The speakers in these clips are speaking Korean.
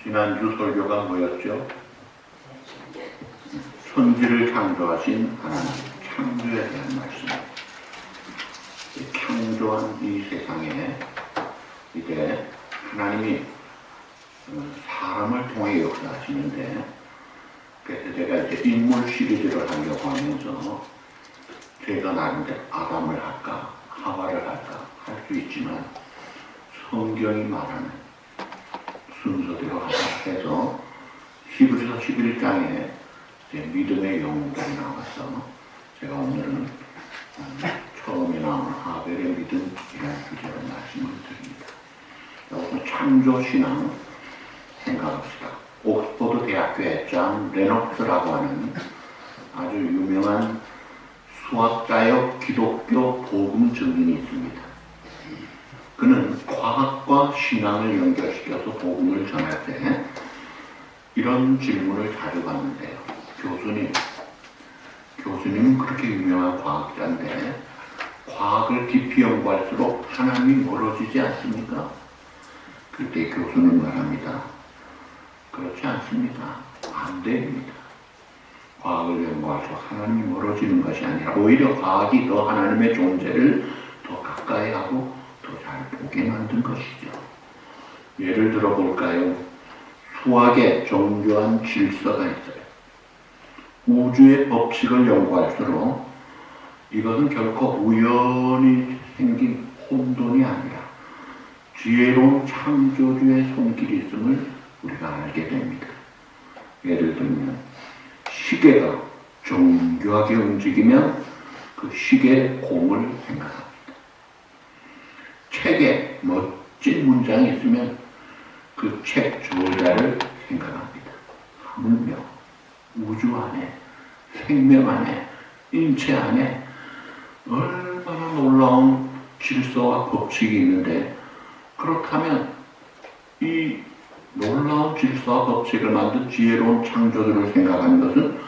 지난주 설교가 뭐였죠? 천지를 창조하신 하나님, 창조에 대한 말씀. 창조한 이 세상에 이제 하나님이 사람을 통해 역사하시는데, 그래서 제가 이제 인물 시리즈를 하려고 하면서 제가 나름대로 아담을 할까 하와를 할까 할 수 있지만 성경이 말하는 순서대로 하자 해서 히브리서 11장에 믿음의 영웅들이 나와서 제가 오늘은 처음에 나온 하벨의 믿음이라는 주제로 말씀을 드립니다. 우선 창조신앙 생각합시다. 옥스퍼드 대학교의 존 레녹스라고 하는 아주 유명한 수학자역 기독교 복음 증인이 있습니다. 그는 과학과 신앙을 연결시켜서 복음을 전할 때 이런 질문을 자주 받는데요. 교수님은 그렇게 유명한 과학자인데 과학을 깊이 연구할수록 하나님이 멀어지지 않습니까? 그때 교수는 말합니다. 그렇지 않습니다. 반대입니다. 과학을 연구할수록 하나님이 멀어지는 것이 아니라 오히려 과학이 더 하나님의 존재를 더 가까이 하고 더 잘 보게 만든 것이죠. 예를 들어 볼까요? 수학에 정교한 질서가 있어요. 우주의 법칙을 연구할수록 이것은 결코 우연히 생긴 혼돈이 아니라 지혜로운 창조주의 손길이 있음을 우리가 알게 됩니다. 예를 들면 시계가 정교하게 움직이면 그 시계의 공을 생각합니다. 책에 멋진 문장이 있으면 그 책 저자를 생각합니다. 하물며 우주 안에, 생명 안에, 인체 안에 얼마나 놀라운 질서와 법칙이 있는데, 그렇다면 이 놀라운 질서와 법칙을 만든 지혜로운 창조주를 생각하는 것은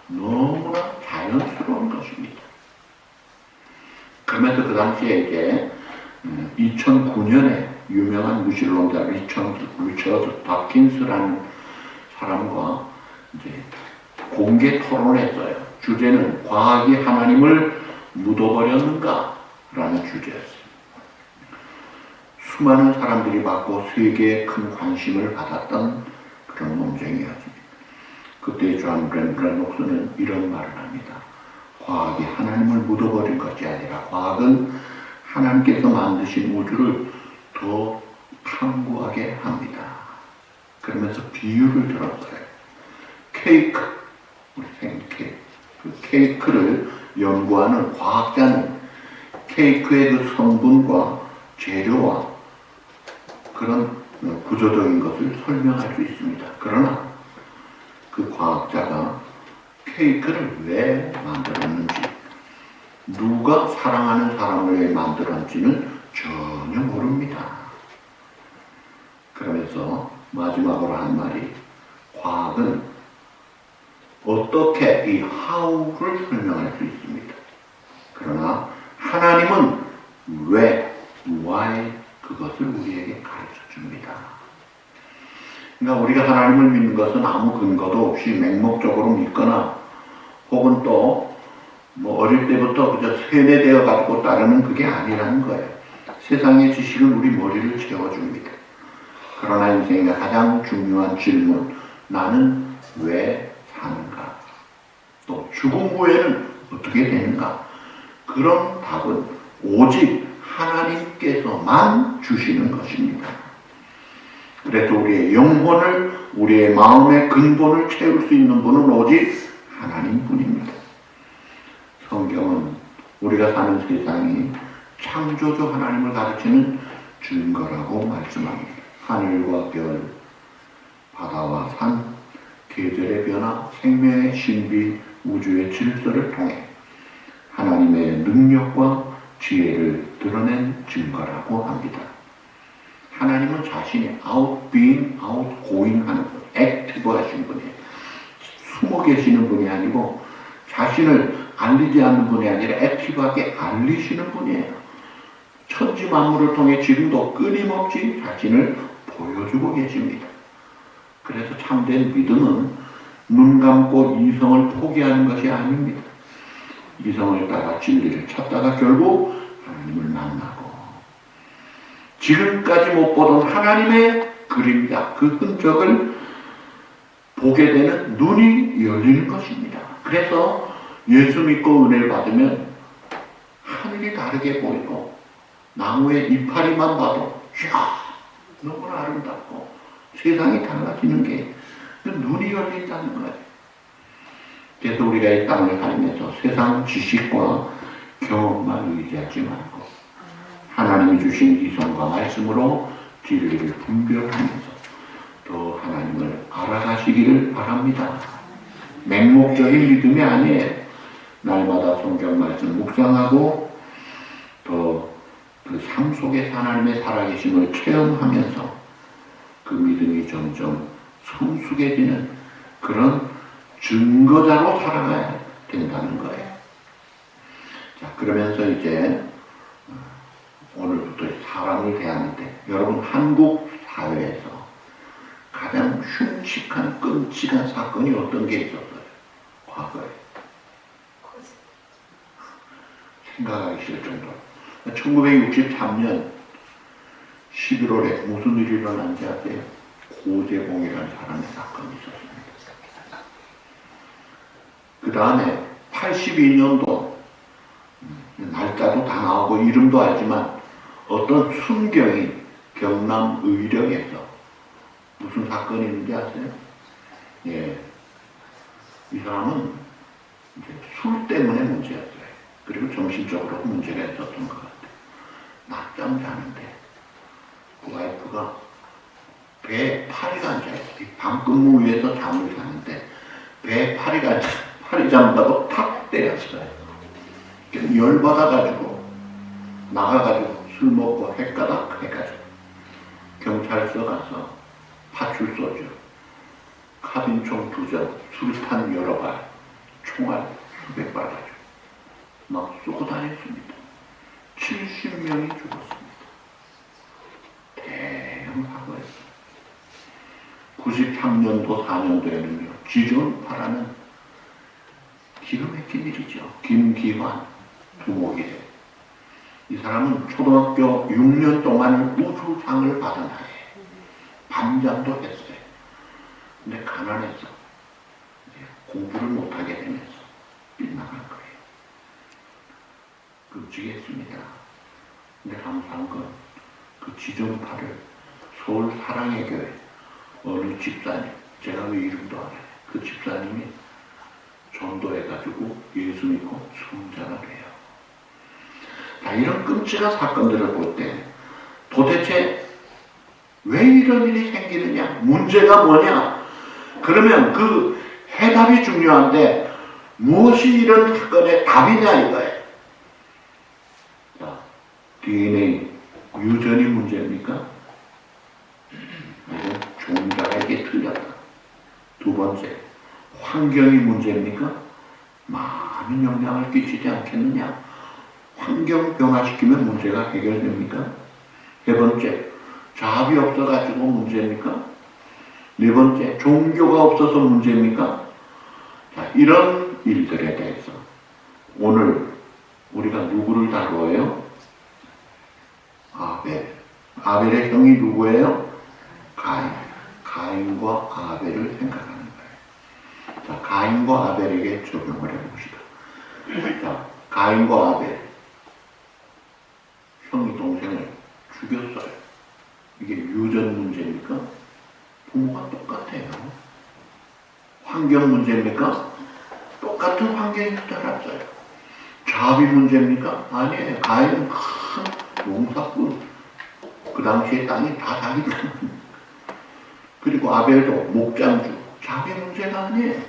너무나 자연스러운 것입니다. 그러면서 그 당시에 이제 2009년에 유명한 무신론자 리처드 다킨스라는 사람과 이제 공개 토론을 했어요. 주제는 과학이 하나님을 묻어버렸는가? 라는 주제였어요. 수많은 사람들이 받고 세계에 큰 관심을 받았던 그런 논쟁이었습니다. 그때 존 레녹스는 이런 말을 합니다. 과학이 하나님을 묻어버린 것이 아니라 과학은 하나님께서 만드신 우주를 더 탐구하게 합니다. 그러면서 비유를 들었어요. 케이크, 우리 생일 케이크. 그 케이크를 연구하는 과학자는 케이크의 그 성분과 재료와 그런 구조적인 것을 설명할 수 있습니다. 그러나 그 과학자가 케이크를 왜 만들었는지, 누가 사랑하는 사람을 왜 만들었는지는 전혀 모릅니다. 그러면서 마지막으로 한 말이, 과학은 어떻게 이 how를 설명할 수 있습니다. 그러나 하나님은 왜, why 그것을 우리에게 가르쳐 줍니다. 그러니까 우리가 하나님을 믿는 것은 아무 근거도 없이 맹목적으로 믿거나 혹은 또 어릴 때부터 그저 세뇌되어 가지고 따르는 그게 아니라는 거예요. 세상의 지식은 우리 머리를 채워줍니다. 그러나 인생의 가장 중요한 질문, 나는 왜 사는가? 또 죽음 후에는 어떻게 되는가? 그런 답은 오직 하나님께서만 주시는 것입니다. 그래서 우리의 영혼을, 우리의 마음의 근본을 채울 수 있는 분은 오직 하나님뿐입니다. 성경은 우리가 사는 세상이 창조주 하나님을 가르치는 증거라고 말씀합니다. 하늘과 별, 바다와 산, 계절의 변화, 생명의 신비, 우주의 질서를 통해 하나님의 능력과 지혜를 드러낸 증거라고 합니다. 하나님은 자신이 outbeing, outgoing 하는 분, 액티브 하신 분이에요. 숨어 계시는 분이 아니고 자신을 알리지 않는 분이 아니라 액티브하게 알리시는 분이에요. 천지 만물을 통해 지금도 끊임없이 자신을 보여주고 계십니다. 그래서 참된 믿음은 눈 감고 이성을 포기하는 것이 아닙니다. 이성을 따라 진리를 찾다가 결국 하나님을 만나고 지금까지 못 보던 하나님의 그림자, 그 흔적을 보게 되는 눈이 열리는 것입니다. 그래서 예수 믿고 은혜를 받으면 하늘이 다르게 보이고 나무의 이파리만 봐도 이야 너무나 아름답고 세상이 달라지는 게 눈이 열린다는 거예요. 그래서 우리가 이 땅을 살면서 세상 지식과 경험만 의지하지 말고 하나님이 주신 이성과 말씀으로 진리를 분별하면서 더 하나님을 알아가시기를 바랍니다. 맹목적인 믿음이 아니에요. 날마다 성경 말씀 묵상하고 더 그 삶 속에 하나님의 살아계심을 체험하면서 그 믿음이 점점 성숙해지는 그런 증거자로 살아가야 된다는 거예요. 자, 그러면서 이제 오늘부터 사람을 대하는데 여러분 한국 사회에서 가장 흉측한 끔찍한 사건이 어떤 게 있었어요? 과거에. 생각하기 싫을 정도로. 1963년 11월에 무슨 일이 일어난지 아세요? 고재봉이라는 사람의 사건이 있었습니다. 그 다음에 82년도 날짜도 다 나오고 이름도 알지만 어떤 순경이 경남 의령에서 무슨 사건이 있는지 아세요? 예, 이 사람은 이제 술 때문에 문제였어요. 그리고 정신적으로 문제가 있었던 것 같아요. 낮잠 자는데 그 와이프가 배에 파리가 앉아있어요. 방근무 위에서 잠을 자는데 배에 파리가 파리 잡는다고 탁 때렸어요. 열받아가지고 나가가지고 술 먹고 헷가닥 해가지고 경찰서 가서 파출소죠. 카빈총 2정, 수류탄 여러 발, 총알 수백 발 가지고 막 쏘고 다녔습니다. 70명이 죽었습니다. 대형 사고였어요. 93년도 4년도에는요. 지존파라는 기가 막힌 일이죠. 김기환 두목이래. 이 사람은 초등학교 6년 동안 우수상을 받은 아이예요. 반장도 했어요. 근데 가난해서 공부를 못하게 되면서 빗나간 거예요. 끔찍했습니다. 근데 감사한 건 그 지존파를 서울 사랑의 교회 어느 집사님, 제가 그 이름도 알아요. 그 집사님이 전도해가지고 예수 믿고 성자가 돼요. 자, 이런 끔찍한 사건들을 볼 때 도대체 왜 이런 일이 생기느냐? 문제가 뭐냐? 그러면 그 해답이 중요한데 무엇이 이런 사건의 답이냐 이거예요. 자, DNA 유전이 문제입니까? 아니면 종자가 이게 틀렸다. 두 번째, 환경이 문제입니까? 많은 영향을 끼치지 않겠느냐? 환경 변화시키면 문제가 해결됩니까? 세 번째, 자합이 없어가지고 문제입니까? 네 번째, 종교가 없어서 문제입니까? 자, 이런 일들에 대해서 오늘 우리가 누구를 다루어요? 아벨. 아벨의 형이 누구예요? 가인. 가인과 아벨을 생각하는 거예요. 자, 가인과 아벨에게 적용을 해봅시다. 자, 가인과 아벨. 형이 동생을 죽였어요. 이게 유전 문제입니까? 부모가 똑같아요. 환경 문제입니까? 똑같은 환경에 살았어요. 자합이 문제입니까? 아니에요. 가인은 큰 농사꾼. 그 당시에 땅이 다 자기 땅입니다. 그리고 아벨도 목장주. 자기 문제가 아니에요.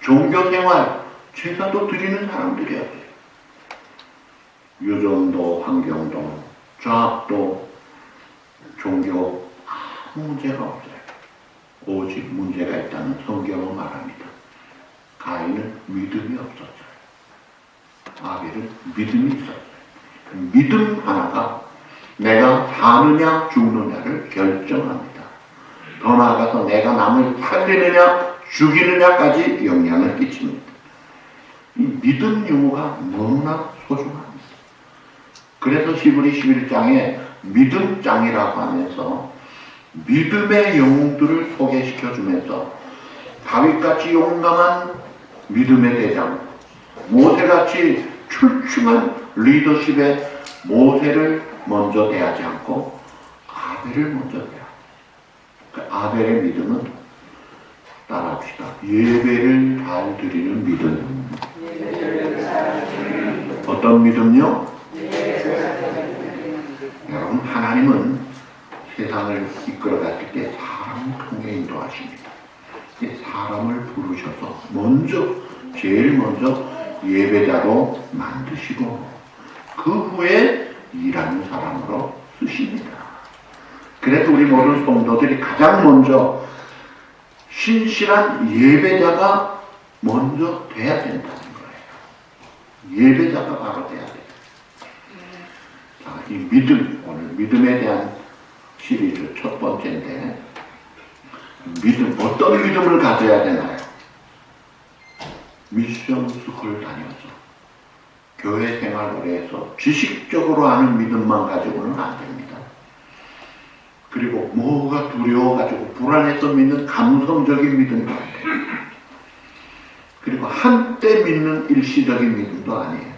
종교생활, 제사도 드리는 사람들이었어요. 유전도, 환경도, 자합도, 종교 아무 문제가 없어요. 오직 문제가 있다는 성경은 말합니다. 가인은 믿음이 없었어요. 아벨은 믿음이 있었어요. 믿음 하나가 내가 사느냐 죽느냐를 결정합니다. 더 나아가서 내가 남을 살리느냐 죽이느냐까지 영향을 끼칩니다. 이 믿음 유무가 너무나 소중합니다. 그래서 히브리 11장에 믿음장이라고 하면서 믿음의 영웅들을 소개시켜주면서 다윗같이 용감한 믿음의 대장, 모세같이 출중한 리더십의 모세를 먼저 대하지 않고 아벨을 먼저 대하. 그 아벨의 믿음은 따라합시다. 예배를 잘 드리는 믿음. 어떤 믿음요? 여러분, 하나님은 세상을 이끌어갔을 때 사람을 통해 인도하십니다. 사람을 부르셔서 제일 먼저 예배자로 만드시고 그 후에 일하는 사람으로 쓰십니다. 그래서 우리 모든 성도들이 가장 먼저 신실한 예배자가 먼저 돼야 된다는 거예요. 예배자가 바로 돼야 돼요. 자, 이 믿음, 오늘 믿음에 대한 시리즈 첫 번째인데, 믿음, 어떤 믿음을 가져야 되나요? 미션 스쿨 다녀서 교회 생활 오래 해서 지식적으로 아는 믿음만 가지고는 안 됩니다. 그리고 뭐가 두려워가지고 불안해서 믿는 감성적인 믿음도 안 돼요. 그리고 한때 믿는 일시적인 믿음도 아니에요.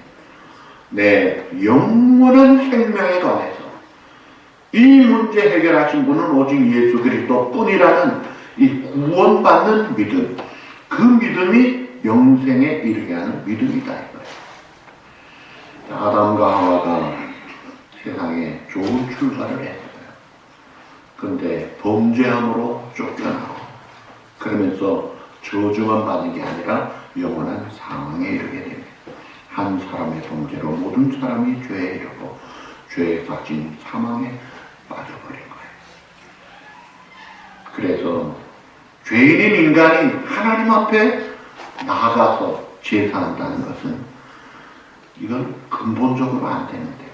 내 영원한 생명에 관해서 이 문제 해결하신 분은 오직 예수 그리스도뿐이라는 이 구원받는 믿음, 그 믿음이 영생에 이르게 하는 믿음이다 이거예요. 아담과 하와가 세상에 좋은 출발을 했어요. 그런데 범죄함으로 쫓겨나고 그러면서 저주만 받는 게 아니라 영원한 사망에 이르게 됩니다. 한 사람의 범죄로 모든 사람이 죄에 이르고 죄에 빠진 사망에 빠져버린 거예요. 그래서 죄인인 인간이 하나님 앞에 나아가서 제사한다는 것은 이건 근본적으로 안 되는데,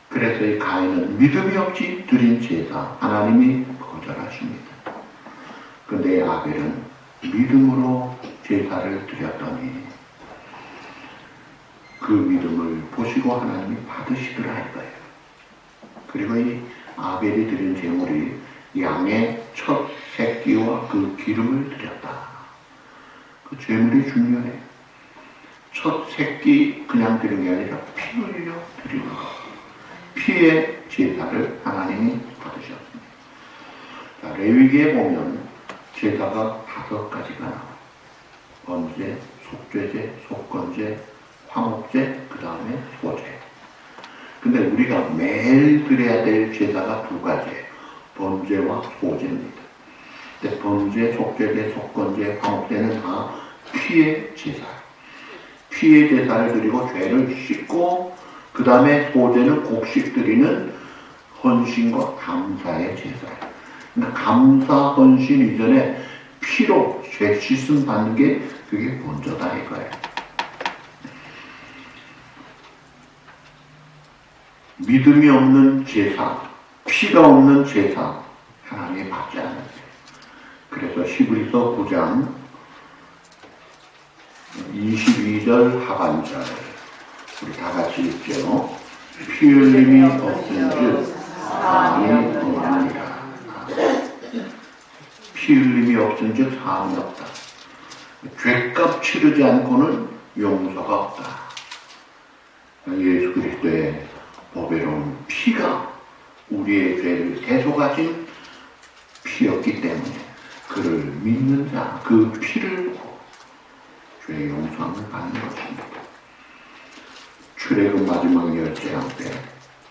그래서 이 가인은 믿음이 없이 드린 제사 하나님이 거절하십니다. 그런데 아벨은 믿음으로 제사를 드렸더니 그 믿음을 보시고 하나님이 받으시더라 이거예요. 그리고 이 아벨이 드린 제물이 양의 첫 새끼와 그 기름을 드렸다. 그 제물이 중요해. 첫 새끼 그냥 드린 게 아니라 피 흘려 드리는 것. 피의 제사를 하나님이 받으셨습니다. 자, 레위기에 보면 제사가 5가지가 나와요. 번제, 속죄제, 속건제, 화목제, 그 다음에 소제. 근데 우리가 매일 드려야 될 제사가 2가지예요. 번제와 소제입니다. 근데 번제, 속죄제, 속건제, 화목제는 다 피의 제사예요. 피의 제사를 드리고 죄를 씻고 그 다음에 소제는 곡식 드리는 헌신과 감사의 제사예요. 그러니까 감사, 헌신 이전에 피로 죄 씻음 받는 게 그게 먼저다 이거예요. 믿음이 없는 제사, 피가 없는 제사 하나님이 받지 않으세요. 그래서 히브리서 9장 22절 하반절 우리 다 같이 읽죠. 피 흘림이 없은즉 사함이 없느니라. 피 흘림이 없은즉 사함이 없다. 죄값 치르지 않고는 용서가 없다. 예수 그리스도의 보배로운 피가 우리의 죄를 대속하신 피였기 때문에 그를 믿는 자, 그 피를 보고 죄의 용서함을 받는 것입니다. 출애굽 마지막 열재앙 때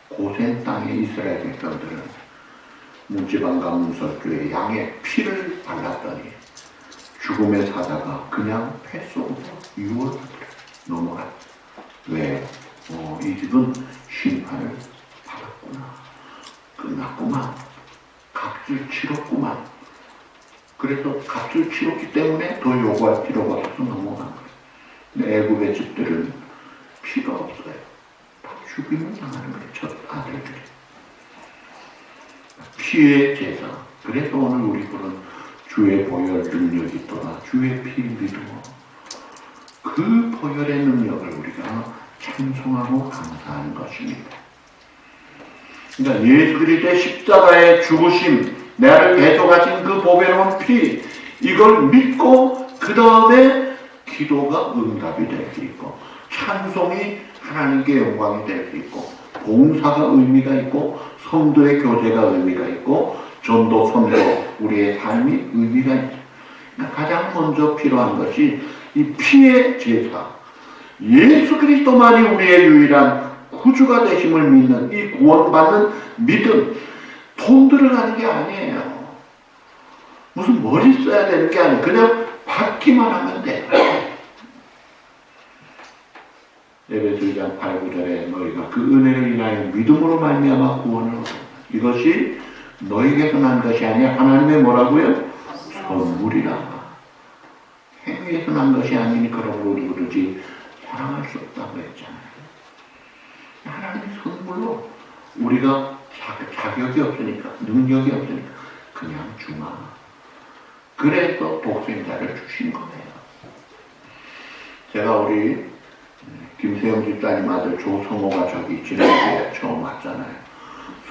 고센 땅의 이스라엘 백성들은 문지방과 문설주에 양의 피를 발랐더니 죽음의 사자가 그냥 폐 속으로 유월을 넘어갔어요. 왜? 이 집은 심판을 받았구나. 끝났구만. 값을 치렀구만. 그래서 값을 치렀기 때문에 더 요구할 필요가 없어서 넘어간 거예요. 근데 애굽의 집들은 피가 없어요. 다 죽임을 당하는 거예요. 첫 아들들이. 피의 제사. 그래서 오늘 우리 부른 주의 보혈 능력이 있도다. 주의 피 믿음으로 그 보혈의 능력을 우리가 찬송하고 감사하는 것입니다. 그러니까 예수 그리스도의 십자가의 죽으심, 나를 대속하신 그 보배로운 피, 이걸 믿고 그 다음에 기도가 응답이 될 수 있고, 찬송이 하나님께 영광이 될 수 있고, 봉사가 의미가 있고, 성도의 교제가 의미가 있고, 전도, 선도, 우리의 삶이 의미가 있죠. 그러니까 가장 먼저 필요한 것이 이 피의 제사, 예수 그리스도만이 우리의 유일한 구주가 되심을 믿는 이 구원받는 믿음, 돈 들어가는 게 아니에요. 무슨 머리 써야 되는 게 아니에요. 그냥 받기만 하면 돼요. 에베소 2장 8, 9절에 너희가 그 은혜를 인하여 믿음으로 말미암아 구원을 얻어. 이것이 너희에게서 난 것이 아니라 하나님의 뭐라고요? 선물이라. 행위에서 난 것이 아니니 그러므로 우리 그러지 사랑할 수 없다고 했잖아요. 하나님의 선물로 우리가 자격이 없으니까, 능력이 없으니까 그냥 주마. 그래서 독생자를 주신 거예요. 제가 우리 김세영 집사님 아들 조성호가 저기 지난주에 처음 왔잖아요.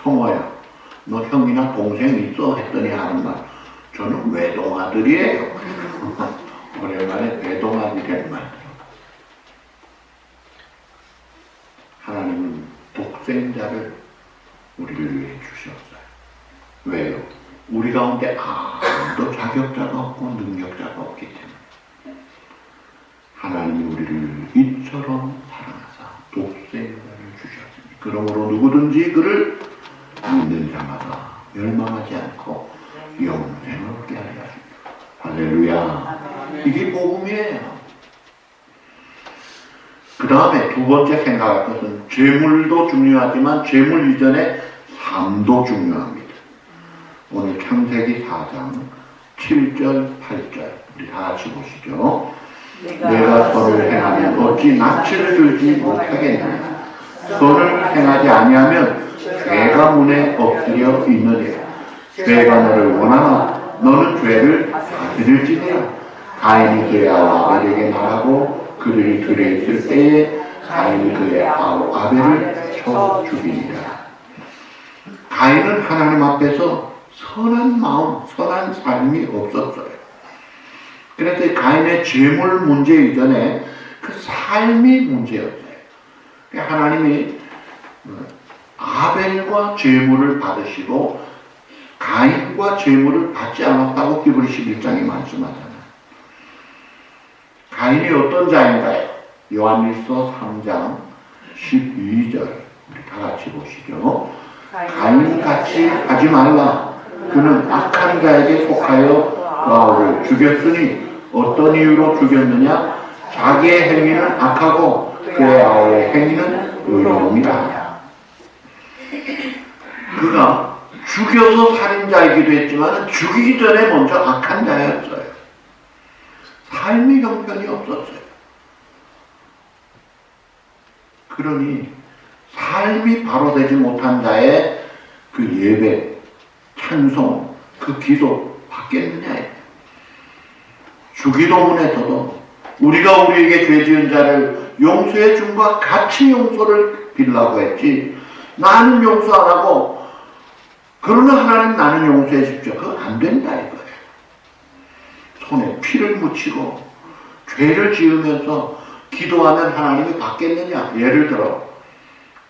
성호야, 너 형이나 동생 있어? 했더니 하는 말, 저는 외동아들이에요. 오랜만에 외동아들이 된 말. 하나님은 독생자를 우리를 위해 주셨어요. 왜요? 우리 가운데 아무도 자격자가 없고 능력자가 없기 때문에 하나님이 우리를 이처럼 사랑하사 독생자를 주셨으니 그러므로 누구든지 그를 믿는 자마다 멸망하지 않고 영생을 얻게 하려 하십니다. 할렐루야. 이게 복음이에요. 그 다음에 두 번째 생각할 것은 재물도 중요하지만 재물 이전에 삶도 중요합니다. 오늘 창세기 4장 7절 8절 우리 다 같이 보시죠. 내가 선을 행하면 어찌 낯을 들지 못하겠느냐. 선을 행하지 아니하면 죄가 문에 엎드려 있느니라. 죄가 너를 원하나 너는 죄를 다스릴지니라. 가인이 그의 아우 아벨에게 나가고 그들이 들에 있을 때에 가인이 그의 아우 아벨을 쳐 죽이니라. 가인은 하나님 앞에서 선한 마음, 선한 삶이 없었어요. 그래서 가인의 재물 문제 이전에 그 삶이 문제였어요. 하나님이 아벨과 재물을 받으시고 가인과 재물을 받지 않았다고 히브리 11장이 말씀하잖아요. 가인이 어떤 자인가요? 요한일서 3장 12절 우리 다 같이 보시죠. 가인같이 하지 말라. 그는 악한 자에게 속하여 아우를 죽였으니 어떤 이유로 죽였느냐? 자기의 행위는 악하고 그의 아우의 행위는 의로움이라. 그가 죽여서 살인자이기도 했지만 죽이기 전에 먼저 악한 자였어요. 삶의 형편이 없었어요. 그러니 삶이 바로 되지 못한 자의 그 예배, 찬송, 그 기도 받겠느냐. 주기도문에서도 우리가 우리에게 죄 지은 자를 용서해 줌과 같이 용서를 빌라고 했지, 나는 용서 안 하고 그러나 하나님 나는 용서해 주십시오. 그거 안 된다 이거예요. 손에 피를 묻히고 죄를 지으면서 기도하면 하나님이 받겠느냐. 예를 들어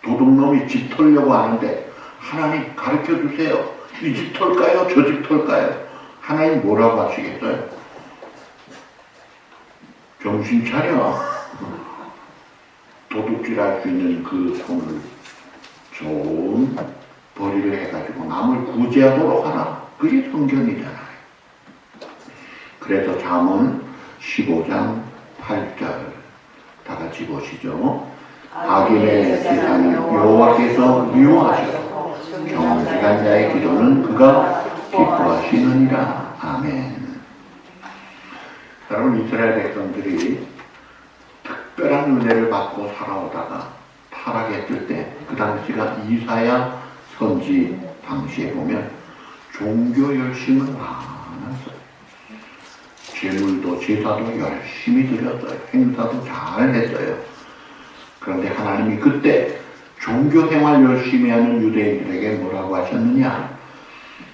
도둑놈이 집 털려고 하는데 하나님 가르쳐 주세요. 이 집 털까요? 저 집 털까요? 하나님 뭐라고 하시겠어요? 정신 차려. 도둑질할 수 있는 그 손을 좋은 벌이를 해가지고 남을 구제하도록 하라. 그게 성경이잖아요. 그래서 잠언 15장 8절 다 같이 보시죠. 악인의 세상을 여호와께서 미워하시고 정직한 자의 기도는 그가 기뻐하시느니라. 아멘. 여러분, 이스라엘 백성들이 특별한 은혜를 받고 살아오다가 타락했을 때 그 당시가 이사야 선지 당시에 보면 종교 열심은 많았어요. 제물도 제사도 열심히 드렸어요. 행사도 잘 했어요. 그런데 하나님이 그때 종교 생활 열심히 하는 유대인들에게 뭐라고 하셨느냐?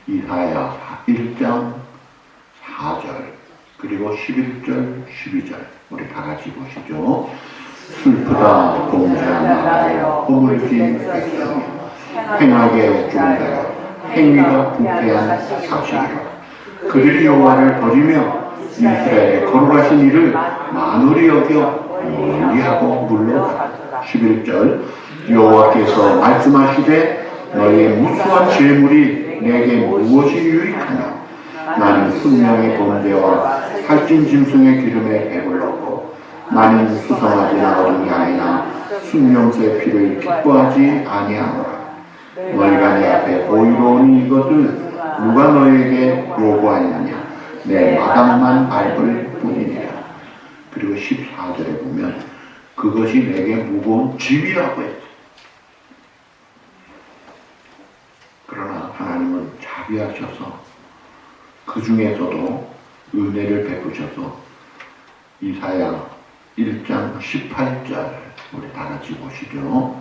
이사야 1장 4절 그리고 11절 12절 우리 다 같이 보시죠. 슬프다 공자나여 허물지 백성이여 행하게 중자여 행위가 부패한 사실이여 그들이 여호와를 버리며 이스라엘의 거룩하신 이를 만홀히 여겨 멀리하고 물러가. 11절 여호와께서 말씀하시되 너희의 무수한 재물이 내게 무엇이 유익하냐? 나는 순명의 번제와 살찐 짐승의 기름에 배불렀고 나는 수성하지나 어린 양이나 순명새 피를 기뻐하지 아니하노라. 너희가 내 앞에 보이러 오니 이것을 누가 너희에게 요구하였느냐? 내 마당만 밟을 뿐이니라. 그리고 14절에 보면 그것이 내게 무거운 짐이라고 했어요. 그러나 하나님은 자비하셔서 그 중에서도 은혜를 베푸셔서 이사야 1장 18절 우리 다 같이 보시죠.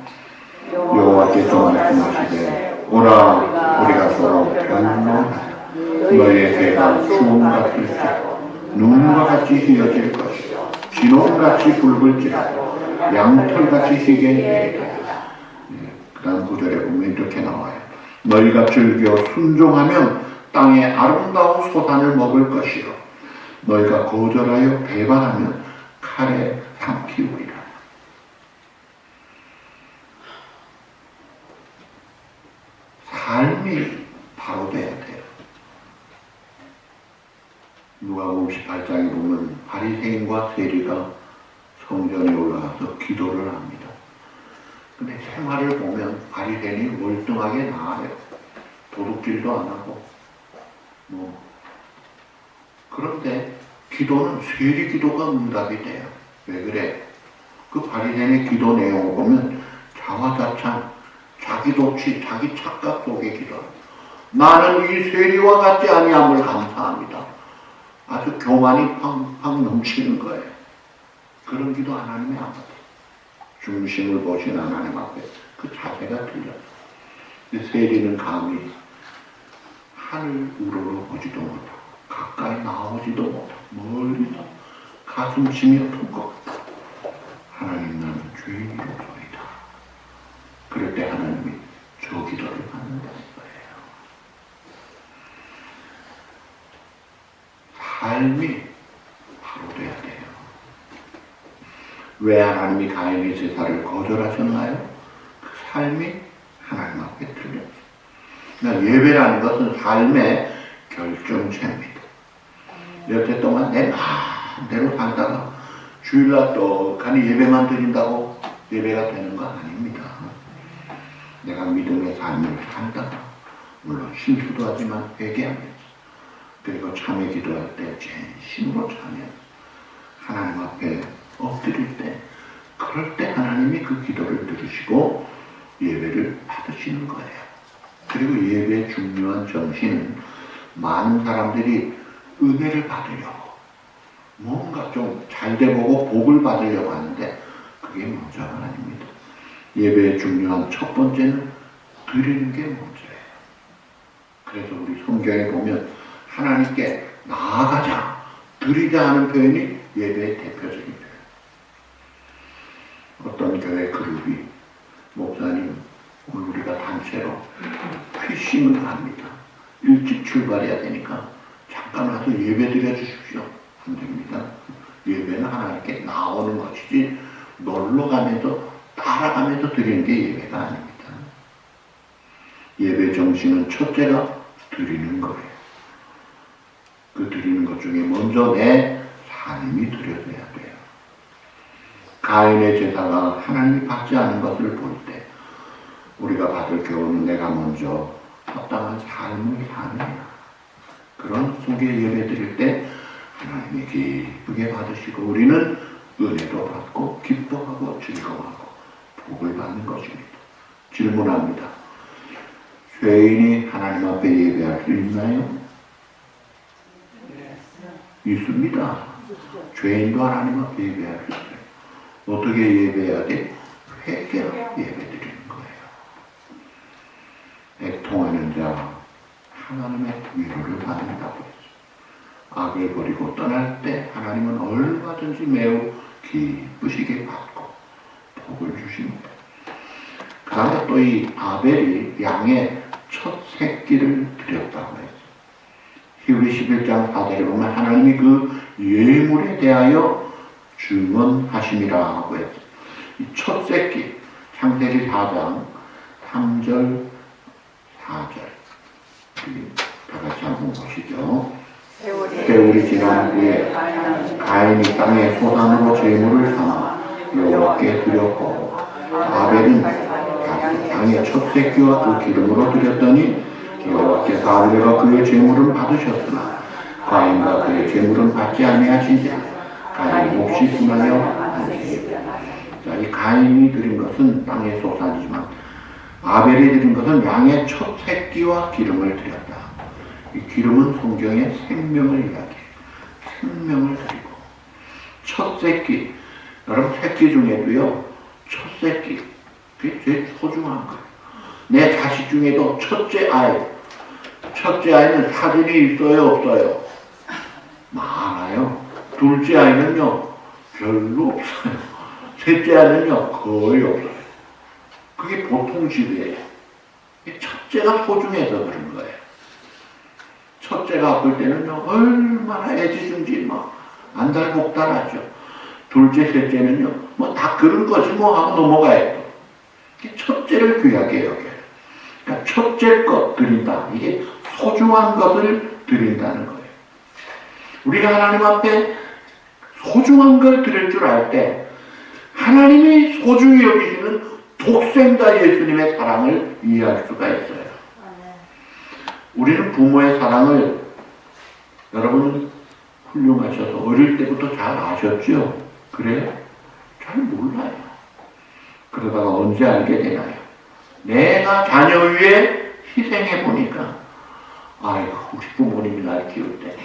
여호와께서 말씀하시되 오라 우리가 서로 변론하자. 너희의 죄가 수온 같을지라도 눈과 같이 휘어질 것이요 진홍같이 붉을지라도 양털같이 희게 되리라. 그 다음 구절에 보면 이렇게 나와요. 너희가 즐겨 순종하면 땅의 아름다운 소산을 먹을 것이요 너희가 거절하여 배반하면 칼에 삼키우리라. 삶이 바로 돼야 돼요. 누가복음 18장에 보면 바리새인과 세리가 성전에 올라가서 기도를 합니다. 근데 생활을 보면 바리새인이 월등하게 나아요. 도둑질도 안 하고 그런데 기도는 세리 기도가 응답이 돼요. 왜 그래? 그 바리새인의 기도 내용을 보면 자화자찬, 자기 도취, 자기 착각 속의 기도. 나는 이 세리와 같지 아니함을 감사합니다. 아주 교만이 팡팡 넘치는 거예요. 그런 기도 하나님이 안 받아요. 중심을 보신 하나님 앞에 그 자세가 틀려요. 세리는 감히 하늘 우러러 보지도 못하고 가까이 나오지도 못하고 멀리서 가슴 심이 아픈 것 같다. 하나님 나는 죄인이로소이다. 그럴 때 하나님이 저 기도를 받는다는 거예요. 삶이 바로 돼야 돼요. 왜 하나님이 가인의 제사를 거절하셨나요? 그 삶이 하나님 앞에 틀렸어요. 그러니까 예배라는 것은 삶의 결정체입니다. 여태 동안 내 마음대로 살다가 주일날 떡하니 예배만 드린다고 예배가 되는 거 아닙니다. 내가 믿음의 삶을 살다가 물론 실수도 하지만 회개하면서 그리고 참회 기도할 때 진심으로 참여 하나님 앞에 엎드릴 때 그럴 때 하나님이 그 기도를 들으시고 예배를 받으시는 거예요. 그리고 예배의 중요한 정신은 많은 사람들이 은혜를 받으려고 뭔가 좀 잘돼보고 복을 받으려고 하는데 그게 먼저가 아닙니다. 예배의 중요한 첫 번째는 드리는 게 먼저예요. 그래서 우리 성경에 보면 하나님께 나아가자, 드리자 하는 표현이 예배의 대표적인 표현. 어떤 교회 그룹이 목사님 오늘 우리가 단체로 피싱을 합니다. 일찍 출발해야 되니까 잠깐 와서 예배 드려 주십시오. 안 됩니다. 예배는 하나님께 나오는 것이지 놀러 가면서 따라가면서 드리는 게 예배가 아닙니다. 예배 정신은 첫째가 드리는 거예요. 그 드리는 것 중에 먼저 내 삶이 드려져야 돼요. 가인의 제사가 하나님이 받지 않은 것을 볼 때 우리가 받을 교훈은 내가 먼저 합당한 삶을 사느냐. 그런 속에 예배 드릴 때 하나님이 기쁘게 받으시고 우리는 은혜도 받고 기뻐하고 즐거워하고 복을 받는 것입니다. 질문합니다. 죄인이 하나님 앞에 예배할 수 있나요? 있습니다. 죄인도 하나님 앞에 예배할 수 있어요. 어떻게 예배해야 돼? 회개하고 예배드리는 거예요. 애통하는 자 하나님의 위로를 받는다고 했어요. 악을 버리고 떠날 때 하나님은 얼마든지 매우 기쁘시게 받고 복을 주십니다. 그 다음에 또 이 아벨이 양의 첫 새끼를 드렸다고 했어요. 히브리 11장 4절에 보면 하나님이 그 예물에 대하여 증언하심이라고 했어요. 이 첫 새끼, 창세기 4장 3절 4절 다 같이 한번 보시죠. 세월이 지난 후에 가인이 땅의 소산으로 제물을 삼아 여호와께 드렸고 아벨은 양의 첫 새끼와 그 기름으로 드렸더니 여호와께서 아벨과 그의 제물은 받으셨으나 가인과 그의 제물은 받지 아니하신지라 가인이 몹시 분하여 안되었다. 자, 이 가인이 드린 것은 땅의 소산이지만 아벨이 드린 것은 양의 첫 새끼와 기름을 드렸다. 이 기름은 성경의 생명을 이야기해요. 생명을 드리고 첫 새끼, 여러분 새끼 중에도요 첫 새끼 그게 제일 소중한 거예요. 내 자식 중에도 첫째 아이는 사진이 있어요 없어요? 많아요. 둘째 아이는요 별로 없어요. 셋째 아이는요 거의 없어요. 그게 보통 집이에요. 첫째가 소중해서 그런 거예요. 첫째가 아플 때는요 얼마나 애지중지 막 안달복달하죠. 둘째 셋째는요 뭐 다 그런 거지 뭐 하고 넘어가요. 첫째를 귀하게 여겨요. 그러니까 첫째 것 드린다. 이게 소중한 것을 드린다는 거예요. 우리가 하나님 앞에 소중한 걸 드릴 줄 알 때 하나님이 소중히 여기시는 독생자 예수님의 사랑을 이해할 수가 있어요. 우리는 부모의 사랑을 여러분 훌륭하셔서 어릴 때부터 잘 아셨죠? 그래요? 잘 몰라요. 그러다가 언제 알게 되나요? 내가 자녀 위에 희생해 보니까 아이고 우리 부모님이 날 키울 때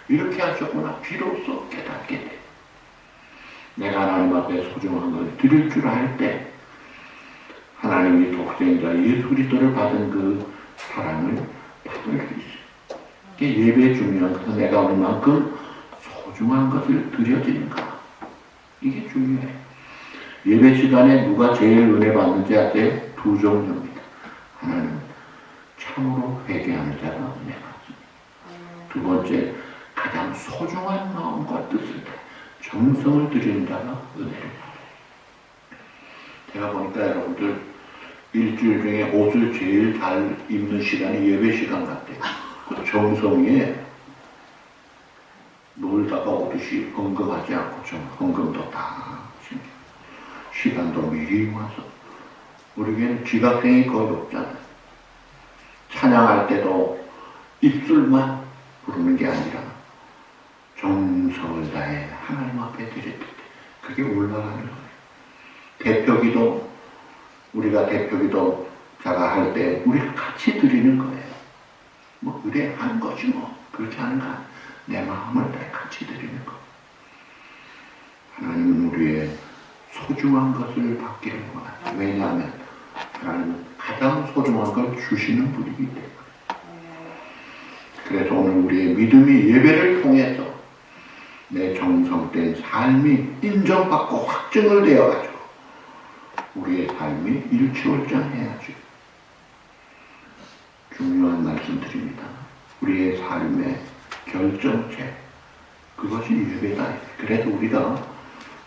이렇게 하셨구나 비로소 깨닫게 돼. 내가 하나님 앞에 소중한 걸 드릴 줄 알 때 하나님이 독생자 예수 그리스도를 받은 그 사랑을 받을 수 있어요. 이게 예배의 중요한 것은 내가 얼만큼 소중한 것을 드려지는가. 이게 중요해요. 예배 시간에 누가 제일 은혜 받는지 아세요? 두 종류입니다. 하나는 참으로 회개하는 자가 은혜 받습니다. 두 번째, 가장 소중한 마음과 뜻을 정성을 드리는 자가 은혜를 받아요. 제가 보니까 여러분들 일주일 중에 옷을 제일 잘 입는 시간이 예배 시간 같아요. 그 정성에 놀다가 오듯이 헌금하지 않고 좀 헌금도 다 시간도 미리 와서 우리에게는 지각생이 거의 없잖아요. 찬양할 때도 입술만 부르는 게 아니라 정성을 다해 하나님 앞에 드릴 때 그게 올라가는 거예요. 대표기도 우리가 대표기도 자가 할 때 우리가 같이 드리는 거예요. 뭐 그래 하는 거지 뭐 그렇게 하는 거 아니에요. 내 마음을 다해 같이 드리는 거. 하나님은 우리의 소중한 것을 받기를 원하죠. 왜냐하면 하나님은 가장 소중한 걸 주시는 분이기 때문에. 그래서 오늘 우리의 믿음이 예배를 통해서 내 정성된 삶이 인정받고 확증을 되어가지고 우리의 삶이 일취월장해야죠. 중요한 말씀 드립니다. 우리의 삶의 결정체 그것이 예배다. 그래서 우리가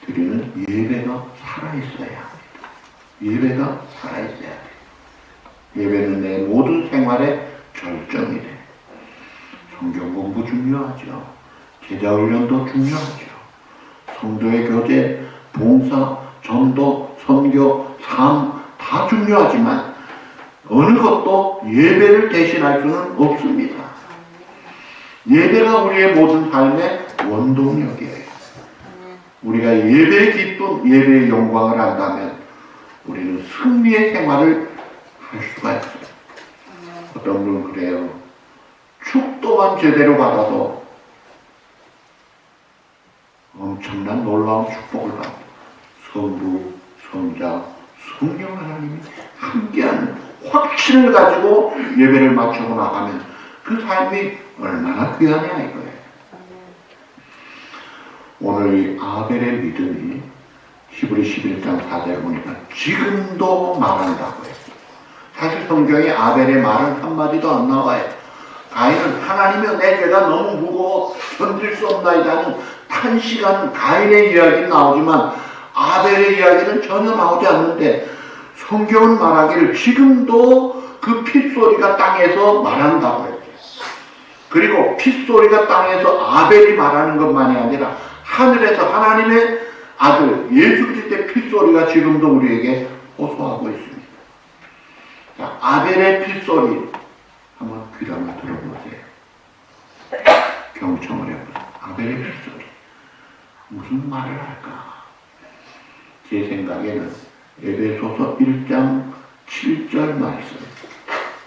드리는 예배가 살아있어야 합니다. 예배가 살아있어야 돼요. 예배는 내 모든 생활의 결정이 돼요. 성경 공부 중요하죠. 제자훈련도 중요하죠. 성도의 교제, 봉사, 전도, 선교, 삶 다 중요하지만 어느 것도 예배를 대신할 수는 없습니다. 예배가 우리의 모든 삶의 원동력이에요. 우리가 예배의 기쁨, 예배의 영광을 안다면 우리는 승리의 생활을 할 수가 있어요. 어떤 분은 그래요. 축도만 제대로 받아도 엄청난 놀라운 축복을 받고 성부, 성자, 성령 하나님이 함께하는 확신을 가지고 예배를 마치고 나가면 그 삶이 얼마나 귀하냐 이거예요. 오늘 이 아벨의 믿음이 히브리 11장 4절에 보니까 지금도 말한다고 해요. 사실 성경에 아벨의 말은 한마디도 안 나와요. 가인은 하나님이여 내 죄가 너무 무거워 견딜 수 없나이다 하는 탄식하는 가인의 이야기는 나오지만 아벨의 이야기는 전혀 나오지 않는데 성경은 말하기를 지금도 그 핏소리가 땅에서 말한다고 했어요. 그리고 핏소리가 땅에서 아벨이 말하는 것만이 아니라 하늘에서 하나님의 아들 예수 그리스도의 핏소리가 지금도 우리에게 호소하고 있습니다. 자, 아벨의 핏소리 한번 귀를 한번 들어보세요. 경청을 해보세요. 아벨의 핏소리 무슨 말을 할까? 제 생각에는 에베소서 1장 7절 말씀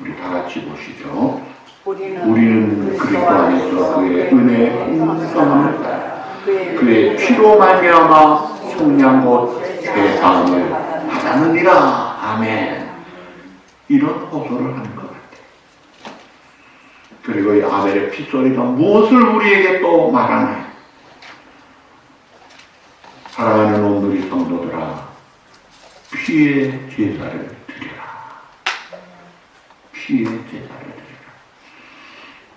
우리 다 같이 보시죠. 우리는 그리스도 안에서 그의 은혜의 풍성함을 따라 그의 피로 말미암아 속량 곧 죄사함을 받았느니라. 아멘. 이런 호소를 하는 것 같아요. 그리고 이 아벨의 핏소리가 무엇을 우리에게 또 말하나요? 사랑하는 온누리 성도들아, 피의 제사를 드리라. 피의 제사를 드리라.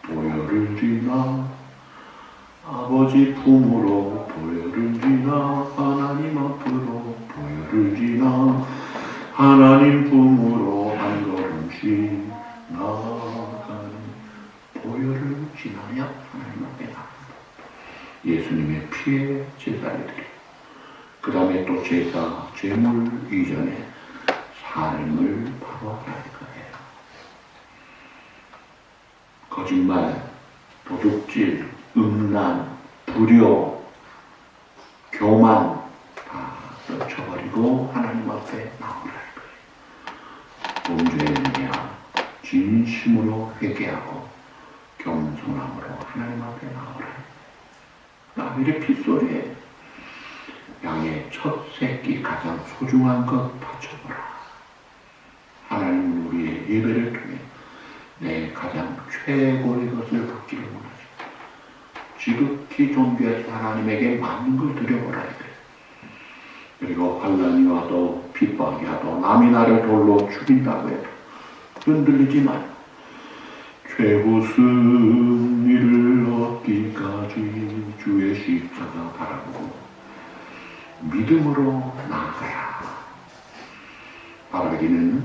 보혈을 지나 아버지 품으로 보혈을 지나 하나님 앞으로 보혈을 지나 하나님 품으로 한 걸음씩 나아가는 보혈을 지나야 하나님 앞에 나갑니다. 예수님의 피의 제사를 드리고 그 다음에 또 제사, 제물 이전에 삶을 바로 할 거예요. 거짓말, 도둑질, 음란, 불효, 교만 다 떨쳐버리고 하나님 앞에 나오라 할 거예요. 범죄했느냐 진심으로 회개하고 겸손함으로 하나님 앞에 나오라. 아벨의 핏소리에 양의 첫 새끼 가장 소중한 것 바쳐보라. 하나님은 우리의 예배를 통해 내 가장 최고의 것을 받기를 원하십니다. 지극히 존귀하신 하나님에게 맞는 걸 드려보라 이거예요. 그리고 환난이 와도 핍박이 와도 남이 나를 돌로 죽인다고 해도 흔들리지 말고 최후 승리를 얻기까지 주의 십자가 바라보고 믿음으로 나아가라. 바라기는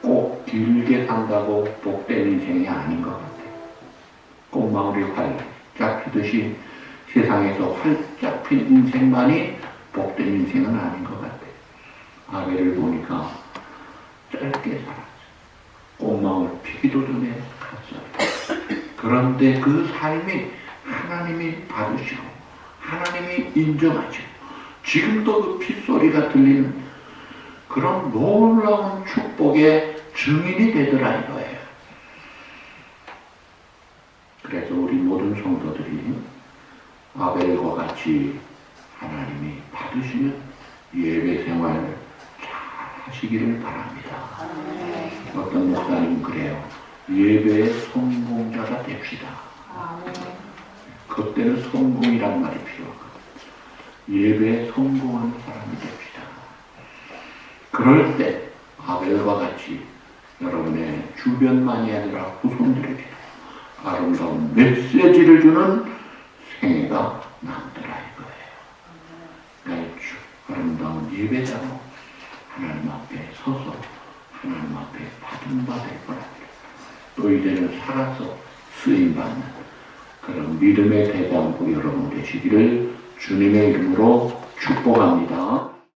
꼭 길게 산다고 복된 인생이 아닌 것 같아요. 꽃망울이 활짝 피듯이 세상에서 활짝 핀 인생만이 복된 인생은 아닌 것 같아요. 아벨을 보니까 짧게 살았어요. 꽃망울 피기도 전에 갔어요. 그런데 그 삶이 하나님이 받으시고 하나님이 인정하시고 지금도 그 핏소리가 들리는 그런 놀라운 축복의 증인이 되더라 이거예요. 그래서 우리 모든 성도들이 아벨과 같이 하나님이 받으시는 예배 생활 잘 하시기를 바랍니다. 어떤 목사님은 그래요. 예배의 성공자가 됩시다. 그때는 성공이란 말이 필요하거든요. 예배에 성공하는 사람이 됩시다. 그럴 때 아벨과 같이 여러분의 주변만이 아니라 후손들에게 아름다운 메시지를 주는 생애가 남더라 이거예요. 아름다운 예배자로 하나님 앞에 서서 하나님 앞에 받은 바 될 거랍니다. 또 이제는 살아서 쓰임받는 그런 믿음의 대장부 여러분 되시기를 주님의 이름으로 축복합니다.